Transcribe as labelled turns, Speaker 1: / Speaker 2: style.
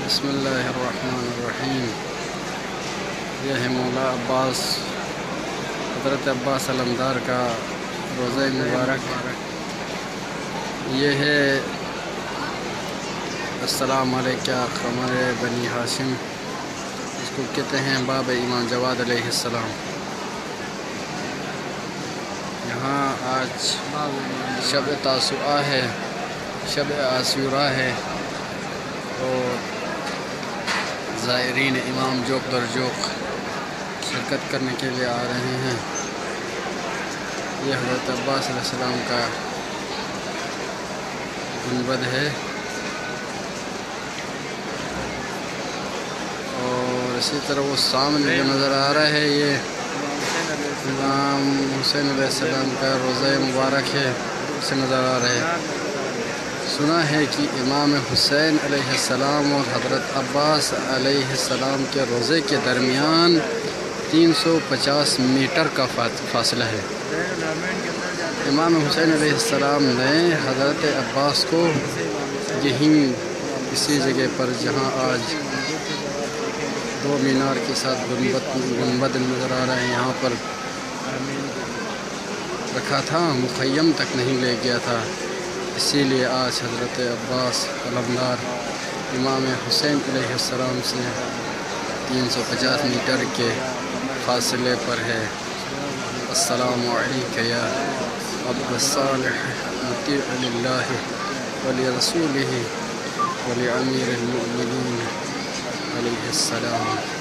Speaker 1: بسم اللہ الرحمن الرحیم۔ یہ ہے مولا عباس، حضرت عباس علمدار کا روضہ مبارک۔ یہ ہے السلام علیکہ قمر بنی ہاشم، اس کو کہتے ہیں باب امام جواد علیہ السلام۔ یہاں آج شب تاسوعہ ہے، شب عاشوراء ہے، اور زائرین امام جوق در جوق شرکت کرنے کے لیے آ رہے ہیں۔ یہ حضرت عباس علیہ السلام کا گنبد ہے، اور اسی طرح وہ سامنے جو نظر آ رہا ہے یہ امام حسین علیہ السلام کا روضہ مبارک ہے، اسے نظر آ رہا ہے۔ سنا ہے کہ امام حسین علیہ السلام اور حضرت عباس علیہ السلام کے روضے کے درمیان 350 میٹر کا فاصلہ ہے۔ امام حسین علیہ السلام نے حضرت عباس کو یہیں اسی جگہ پر جہاں آج دو مینار کے ساتھ گنبد نظر آ رہا ہے، یہاں پر رکھا تھا، مخیم تک نہیں لے گیا تھا۔ اسی لیے آج حضرت عباس علمدار امام حسین علیہ السلام سے 350 میٹر کے فاصلے پر ہے۔ السلام علیکہ یا عبد الصالح مطیع للہ ولرسولہ ولامیر المؤمنین علیہ السلام۔